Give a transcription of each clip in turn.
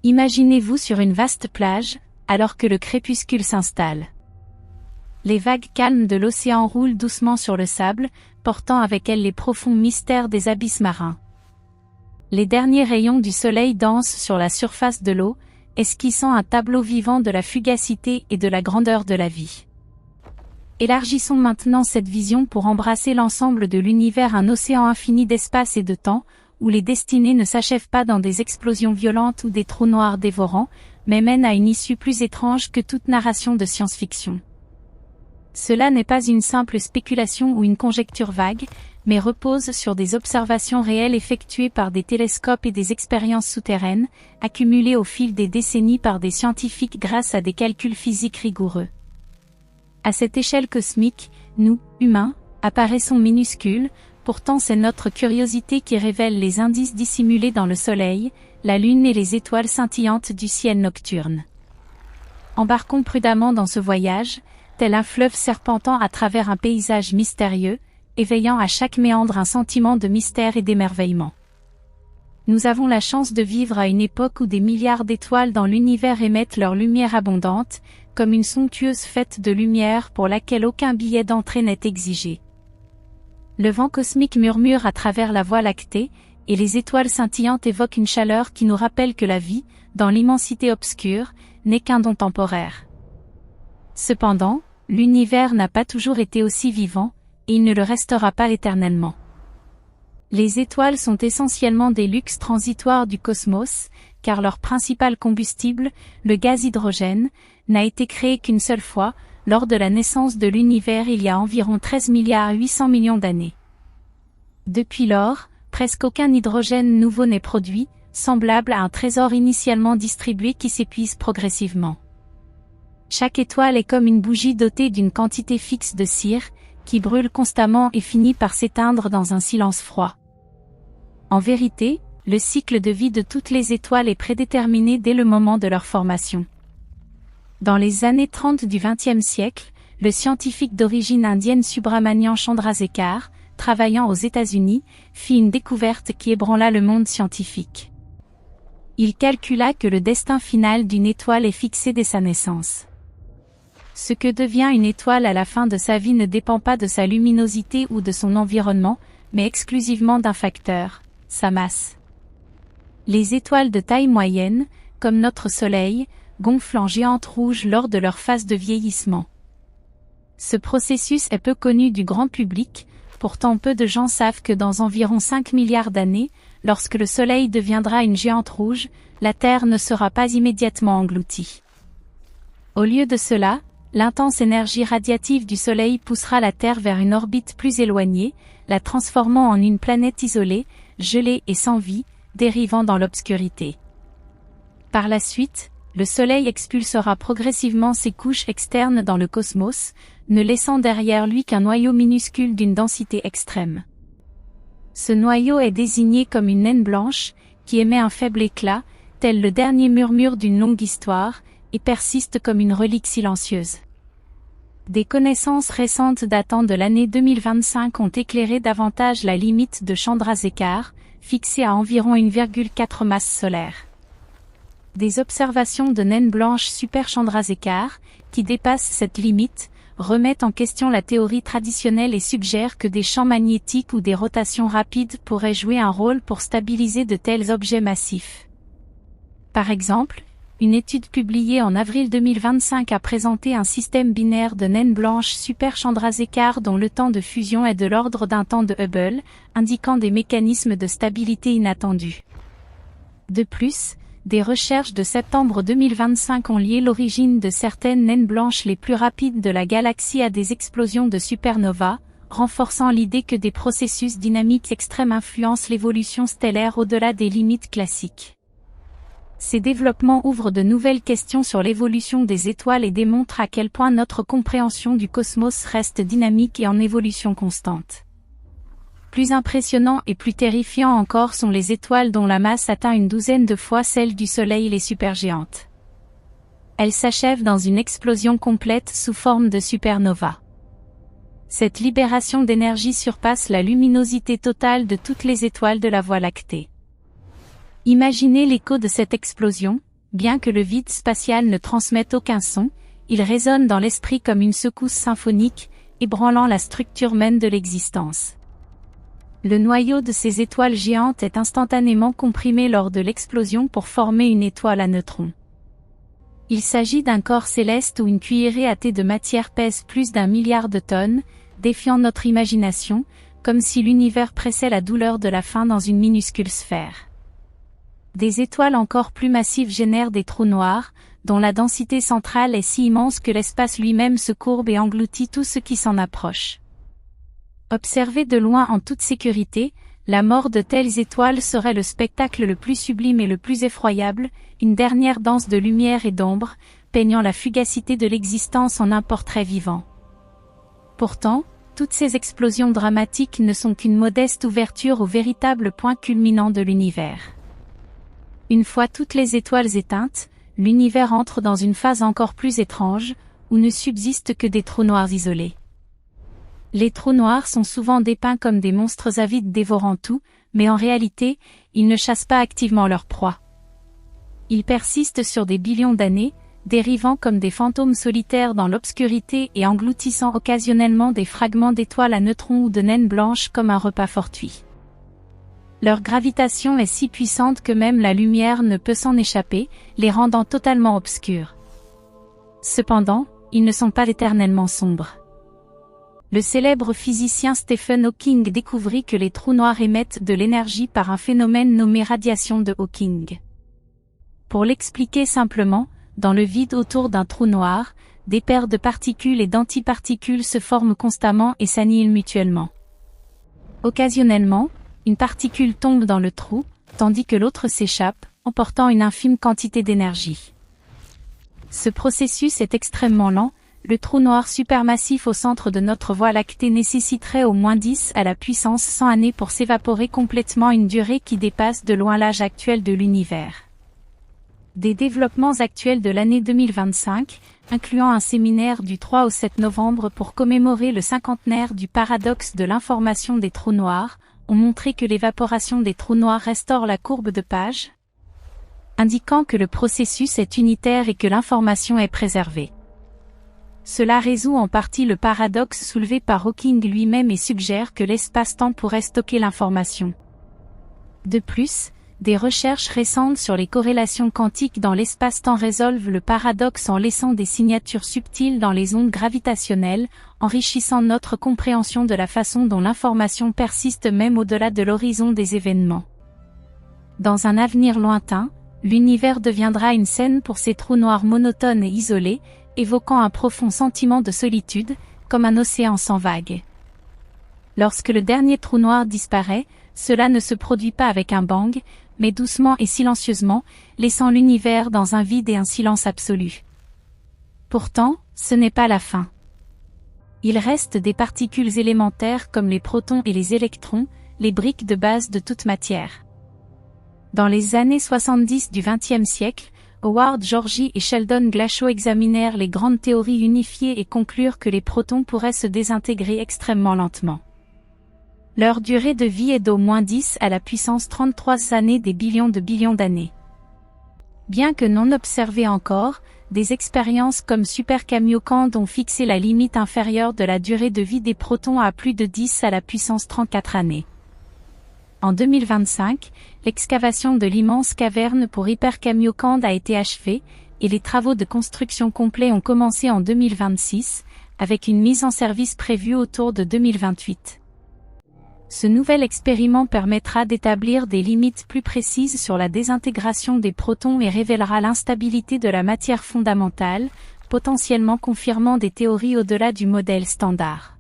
Imaginez-vous sur une vaste plage, alors que le crépuscule s'installe. Les vagues calmes de l'océan roulent doucement sur le sable, portant avec elles les profonds mystères des abysses marins. Les derniers rayons du soleil dansent sur la surface de l'eau, esquissant un tableau vivant de la fugacité et de la grandeur de la vie. Élargissons maintenant cette vision pour embrasser l'ensemble de l'univers, un océan infini d'espace et de temps, où les destinées ne s'achèvent pas dans des explosions violentes ou des trous noirs dévorants, mais mènent à une issue plus étrange que toute narration de science-fiction. Cela n'est pas une simple spéculation ou une conjecture vague, mais repose sur des observations réelles effectuées par des télescopes et des expériences souterraines, accumulées au fil des décennies par des scientifiques grâce à des calculs physiques rigoureux. À cette échelle cosmique, nous, humains, apparaissons minuscules, pourtant c'est notre curiosité qui révèle les indices dissimulés dans le Soleil, la Lune et les étoiles scintillantes du ciel nocturne. Embarquons prudemment dans ce voyage, tel un fleuve serpentant à travers un paysage mystérieux, éveillant à chaque méandre un sentiment de mystère et d'émerveillement. Nous avons la chance de vivre à une époque où des milliards d'étoiles dans l'univers émettent leur lumière abondante, comme une somptueuse fête de lumière pour laquelle aucun billet d'entrée n'est exigé. Le vent cosmique murmure à travers la Voie lactée, et les étoiles scintillantes évoquent une chaleur qui nous rappelle que la vie, dans l'immensité obscure, n'est qu'un don temporaire. Cependant, l'univers n'a pas toujours été aussi vivant, et il ne le restera pas éternellement. Les étoiles sont essentiellement des luxes transitoires du cosmos, car leur principal combustible, le gaz hydrogène, n'a été créé qu'une seule fois, lors de la naissance de l'univers il y a environ 13,8 milliards d'années. Depuis lors, presque aucun hydrogène nouveau n'est produit, semblable à un trésor initialement distribué qui s'épuise progressivement. Chaque étoile est comme une bougie dotée d'une quantité fixe de cire, qui brûle constamment et finit par s'éteindre dans un silence froid. En vérité, le cycle de vie de toutes les étoiles est prédéterminé dès le moment de leur formation. Dans les années 30 du XXe siècle, le scientifique d'origine indienne Subrahmanyam Chandrasekhar, travaillant aux États-Unis, fit une découverte qui ébranla le monde scientifique. Il calcula que le destin final d'une étoile est fixé dès sa naissance. Ce que devient une étoile à la fin de sa vie ne dépend pas de sa luminosité ou de son environnement, mais exclusivement d'un facteur, sa masse. Les étoiles de taille moyenne, comme notre Soleil, gonflent en géantes rouges lors de leur phase de vieillissement. Ce processus est peu connu du grand public, pourtant peu de gens savent que dans environ 5 milliards d'années, lorsque le Soleil deviendra une géante rouge, la Terre ne sera pas immédiatement engloutie. Au lieu de cela, l'intense énergie radiative du Soleil poussera la Terre vers une orbite plus éloignée, la transformant en une planète isolée, gelée et sans vie, dérivant dans l'obscurité. Par la suite, le Soleil expulsera progressivement ses couches externes dans le cosmos, ne laissant derrière lui qu'un noyau minuscule d'une densité extrême. Ce noyau est désigné comme une naine blanche, qui émet un faible éclat, tel le dernier murmure d'une longue histoire, et persiste comme une relique silencieuse. Des connaissances récentes datant de l'année 2025 ont éclairé davantage la limite de Chandrasekhar, fixée à environ 1,4 masse solaire. Des observations de naines blanches super Chandrasekhar, qui dépassent cette limite, remettent en question la théorie traditionnelle et suggèrent que des champs magnétiques ou des rotations rapides pourraient jouer un rôle pour stabiliser de tels objets massifs. Par exemple, une étude publiée en avril 2025 a présenté un système binaire de naines blanches super Chandrasekhar dont le temps de fusion est de l'ordre d'un temps de Hubble, indiquant des mécanismes de stabilité inattendus. De plus, des recherches de septembre 2025 ont lié l'origine de certaines naines blanches les plus rapides de la galaxie à des explosions de supernovas, renforçant l'idée que des processus dynamiques extrêmes influencent l'évolution stellaire au-delà des limites classiques. Ces développements ouvrent de nouvelles questions sur l'évolution des étoiles et démontrent à quel point notre compréhension du cosmos reste dynamique et en évolution constante. Plus impressionnant et plus terrifiant encore sont les étoiles dont la masse atteint une douzaine de fois celle du Soleil, les supergéantes. Elles s'achèvent dans une explosion complète sous forme de supernova. Cette libération d'énergie surpasse la luminosité totale de toutes les étoiles de la Voie lactée. Imaginez l'écho de cette explosion, Bien que le vide spatial ne transmette aucun son, il résonne dans l'esprit comme une secousse symphonique, ébranlant la structure même de l'existence. Le noyau de ces étoiles géantes est instantanément comprimé lors de l'explosion pour former une étoile à neutrons. Il s'agit d'un corps céleste où une cuillerée à thé de matière pèse plus d'1 milliard de tonnes, défiant notre imagination, comme si l'univers pressait la douleur de la faim dans une minuscule sphère. Des étoiles encore plus massives génèrent des trous noirs, dont la densité centrale est si immense que l'espace lui-même se courbe et engloutit tout ce qui s'en approche. Observé de loin en toute sécurité, la mort de telles étoiles serait le spectacle le plus sublime et le plus effroyable, une dernière danse de lumière et d'ombre, peignant la fugacité de l'existence en un portrait vivant. Pourtant, toutes ces explosions dramatiques ne sont qu'une modeste ouverture au véritable point culminant de l'univers. Une fois toutes les étoiles éteintes, l'univers entre dans une phase encore plus étrange, où ne subsistent que des trous noirs isolés. Les trous noirs sont souvent dépeints comme des monstres avides dévorant tout, mais en réalité, ils ne chassent pas activement leur proie. Ils persistent sur des billions d'années, dérivant comme des fantômes solitaires dans l'obscurité et engloutissant occasionnellement des fragments d'étoiles à neutrons ou de naines blanches comme un repas fortuit. Leur gravitation est si puissante que même la lumière ne peut s'en échapper, les rendant totalement obscurs. Cependant, ils ne sont pas éternellement sombres. Le célèbre physicien Stephen Hawking découvrit que les trous noirs émettent de l'énergie par un phénomène nommé radiation de Hawking. Pour l'expliquer simplement, dans le vide autour d'un trou noir, des paires de particules et d'antiparticules se forment constamment et s'annihilent mutuellement. Occasionnellement, une particule tombe dans le trou, tandis que l'autre s'échappe, emportant une infime quantité d'énergie. Ce processus est extrêmement lent. Le trou noir supermassif au centre de notre Voie lactée nécessiterait au moins 10 à la puissance 100 années pour s'évaporer complètement, une durée qui dépasse de loin l'âge actuel de l'univers. Des développements actuels de l'année 2025, incluant un séminaire du 3 au 7 novembre pour commémorer le cinquantenaire du paradoxe de l'information des trous noirs, ont montré que l'évaporation des trous noirs restaure la courbe de Page, indiquant que le processus est unitaire et que l'information est préservée. Cela résout en partie le paradoxe soulevé par Hawking lui-même et suggère que l'espace-temps pourrait stocker l'information. De plus, des recherches récentes sur les corrélations quantiques dans l'espace-temps résolvent le paradoxe en laissant des signatures subtiles dans les ondes gravitationnelles, enrichissant notre compréhension de la façon dont l'information persiste même au-delà de l'horizon des événements. Dans un avenir lointain, l'univers deviendra une scène pour ces trous noirs monotones et isolés, évoquant un profond sentiment de solitude, comme un océan sans vagues. Lorsque le dernier trou noir disparaît, cela ne se produit pas avec un bang, mais doucement et silencieusement, laissant l'univers dans un vide et un silence absolu. Pourtant, ce n'est pas la fin. Il reste des particules élémentaires comme les protons et les électrons, les briques de base de toute matière. Dans les années 70 du XXe siècle, Howard Georgi et Sheldon Glashow examinèrent les grandes théories unifiées et conclurent que les protons pourraient se désintégrer extrêmement lentement. Leur durée de vie est d'au moins 10 à la puissance 33 années des billions d'années. Bien que non observées encore, des expériences comme Super Kamiokande ont fixé la limite inférieure de la durée de vie des protons à plus de 10 à la puissance 34 années. En 2025, l'excavation de l'immense caverne pour Hyper Kamiokande a été achevée, et les travaux de construction complets ont commencé en 2026, avec une mise en service prévue autour de 2028. Ce nouvel expériment permettra d'établir des limites plus précises sur la désintégration des protons et révélera l'instabilité de la matière fondamentale, potentiellement confirmant des théories au-delà du modèle standard.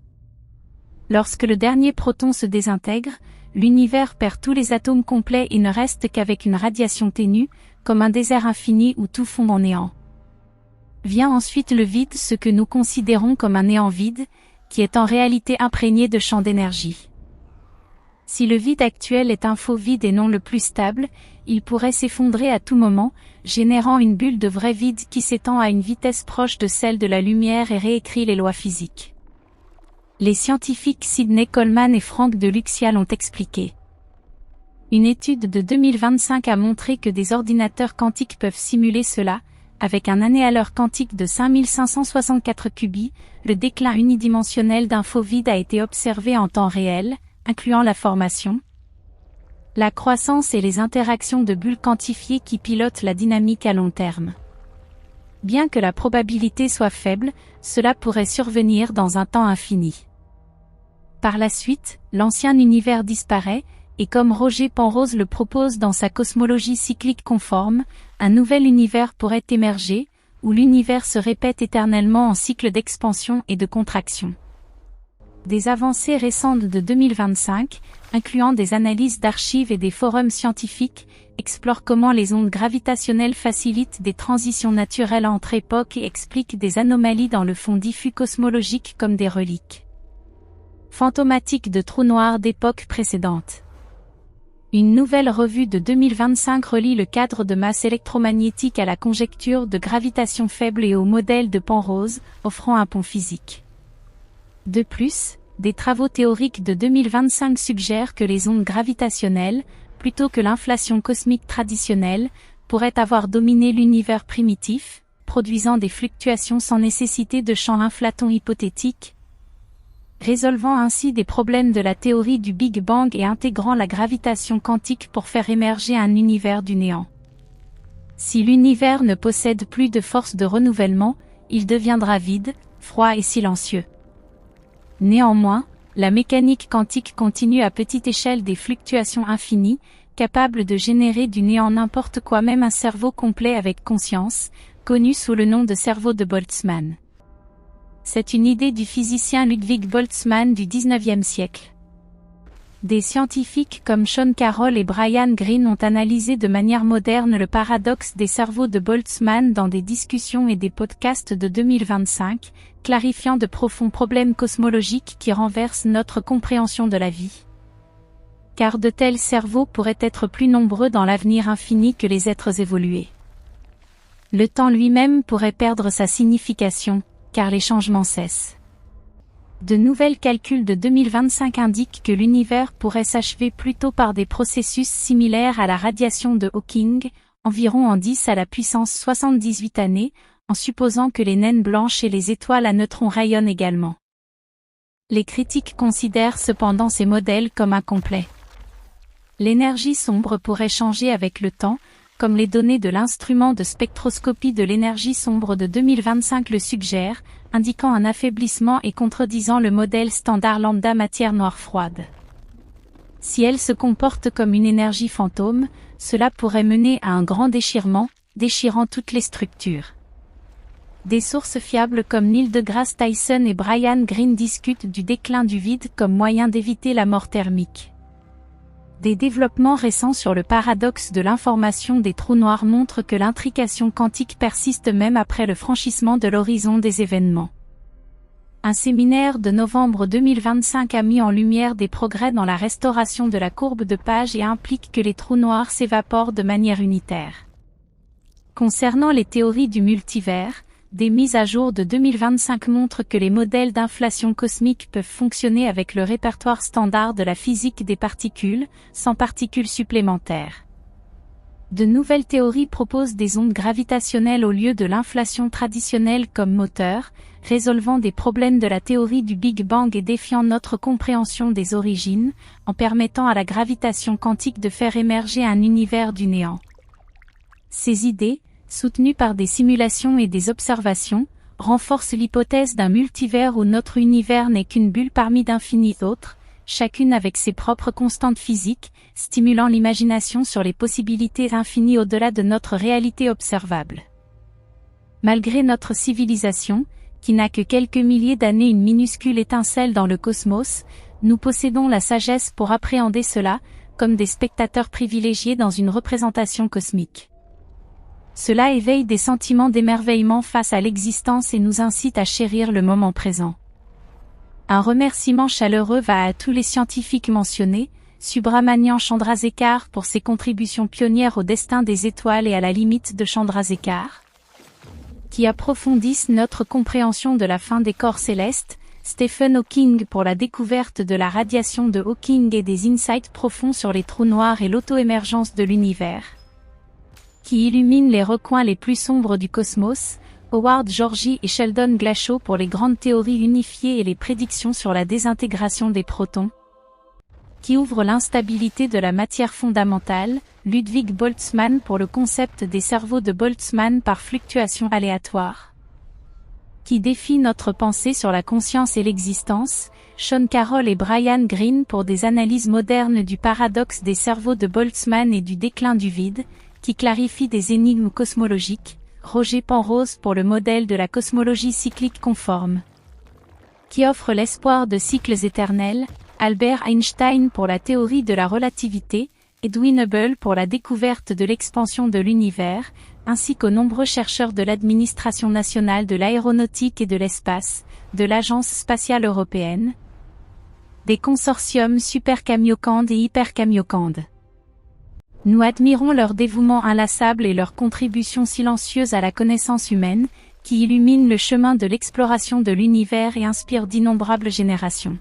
Lorsque le dernier proton se désintègre, l'univers perd tous les atomes complets et ne reste qu'avec une radiation ténue, comme un désert infini où tout fond en néant. Vient ensuite le vide, ce que nous considérons comme un néant vide, qui est en réalité imprégné de champs d'énergie. Si le vide actuel est un faux vide et non le plus stable, il pourrait s'effondrer à tout moment, générant une bulle de vrai vide qui s'étend à une vitesse proche de celle de la lumière et réécrit les lois physiques. Les scientifiques Sidney Coleman et Frank de Luxia l'ont expliqué. Une étude de 2025 a montré que des ordinateurs quantiques peuvent simuler cela, avec un année-à-l'heure quantique de 5564 qubits, le déclin unidimensionnel d'infos vides a été observé en temps réel, incluant la formation, la croissance et les interactions de bulles quantifiées qui pilotent la dynamique à long terme. Bien que la probabilité soit faible, cela pourrait survenir dans un temps infini. Par la suite, l'ancien univers disparaît, et comme Roger Penrose le propose dans sa cosmologie cyclique conforme, un nouvel univers pourrait émerger, où l'univers se répète éternellement en cycle d'expansion et de contraction. Des avancées récentes de 2025, incluant des analyses d'archives et des forums scientifiques, explorent comment les ondes gravitationnelles facilitent des transitions naturelles entre époques et expliquent des anomalies dans le fond diffus cosmologique comme des reliques fantomatiques de trous noirs d'époques précédentes. Une nouvelle revue de 2025 relie le cadre de masse électromagnétique à la conjecture de gravitation faible et au modèle de Penrose, offrant un pont physique. De plus, des travaux théoriques de 2025 suggèrent que les ondes gravitationnelles, plutôt que l'inflation cosmique traditionnelle, pourraient avoir dominé l'univers primitif, produisant des fluctuations sans nécessité de champs inflatons hypothétiques, résolvant ainsi des problèmes de la théorie du Big Bang et intégrant la gravitation quantique pour faire émerger un univers du néant. Si l'univers ne possède plus de force de renouvellement, il deviendra vide, froid et silencieux. Néanmoins, la mécanique quantique continue à petite échelle des fluctuations infinies, capables de générer du néant n'importe quoi, même un cerveau complet avec conscience, connu sous le nom de cerveau de Boltzmann. C'est une idée du physicien Ludwig Boltzmann du XIXe siècle. Des scientifiques comme Sean Carroll et Brian Greene ont analysé de manière moderne le paradoxe des cerveaux de Boltzmann dans des discussions et des podcasts de 2025, clarifiant de profonds problèmes cosmologiques qui renversent notre compréhension de la vie. Car de tels cerveaux pourraient être plus nombreux dans l'avenir infini que les êtres évolués. Le temps lui-même pourrait perdre sa signification, car les changements cessent. De nouvelles calculs de 2025 indiquent que l'univers pourrait s'achever plutôt par des processus similaires à la radiation de Hawking, environ en 10 à la puissance 78 années, en supposant que les naines blanches et les étoiles à neutrons rayonnent également. Les critiques considèrent cependant ces modèles comme incomplets. L'énergie sombre pourrait changer avec le temps, comme les données de l'instrument de spectroscopie de l'énergie sombre de 2025 le suggèrent, indiquant un affaiblissement et contredisant le modèle standard lambda matière noire froide. Si elle se comporte comme une énergie fantôme, cela pourrait mener à un grand déchirement, déchirant toutes les structures. Des sources fiables comme Neil deGrasse Tyson et Brian Greene discutent du déclin du vide comme moyen d'éviter la mort thermique. Des développements récents sur le paradoxe de l'information des trous noirs montrent que l'intrication quantique persiste même après le franchissement de l'horizon des événements. Un séminaire de novembre 2025 a mis en lumière des progrès dans la restauration de la courbe de Page et implique que les trous noirs s'évaporent de manière unitaire. Concernant les théories du multivers, des mises à jour de 2025 montrent que les modèles d'inflation cosmique peuvent fonctionner avec le répertoire standard de la physique des particules, sans particules supplémentaires. De nouvelles théories proposent des ondes gravitationnelles au lieu de l'inflation traditionnelle comme moteur, résolvant des problèmes de la théorie du Big Bang et défiant notre compréhension des origines, en permettant à la gravitation quantique de faire émerger un univers du néant. Ces idées, soutenues par des simulations et des observations, renforcent l'hypothèse d'un multivers où notre univers n'est qu'une bulle parmi d'infinies autres, chacune avec ses propres constantes physiques, stimulant l'imagination sur les possibilités infinies au-delà de notre réalité observable. Malgré notre civilisation, qui n'a que quelques milliers d'années, une minuscule étincelle dans le cosmos, nous possédons la sagesse pour appréhender cela, comme des spectateurs privilégiés dans une représentation cosmique. Cela éveille des sentiments d'émerveillement face à l'existence et nous incite à chérir le moment présent. Un remerciement chaleureux va à tous les scientifiques mentionnés, Subrahmanyam Chandrasekhar pour ses contributions pionnières au destin des étoiles et à la limite de Chandrasekhar, qui approfondissent notre compréhension de la fin des corps célestes, Stephen Hawking pour la découverte de la radiation de Hawking et des insights profonds sur les trous noirs et l'auto-émergence de l'univers, qui illumine les recoins les plus sombres du cosmos, Howard Georgi et Sheldon Glashow pour les grandes théories unifiées et les prédictions sur la désintégration des protons, qui ouvre l'instabilité de la matière fondamentale, Ludwig Boltzmann pour le concept des cerveaux de Boltzmann par fluctuation aléatoire, qui défie notre pensée sur la conscience et l'existence, Sean Carroll et Brian Greene pour des analyses modernes du paradoxe des cerveaux de Boltzmann et du déclin du vide, qui clarifie des énigmes cosmologiques, Roger Penrose pour le modèle de la cosmologie cyclique conforme, qui offre l'espoir de cycles éternels, Albert Einstein pour la théorie de la relativité, Edwin Hubble pour la découverte de l'expansion de l'univers, ainsi qu'aux nombreux chercheurs de l'Administration nationale de l'aéronautique et de l'espace, de l'Agence spatiale européenne, des consortiums Super Kamiokande et Hyper Kamiokande. Nous admirons leur dévouement inlassable et leur contribution silencieuse à la connaissance humaine, qui illumine le chemin de l'exploration de l'univers et inspire d'innombrables générations.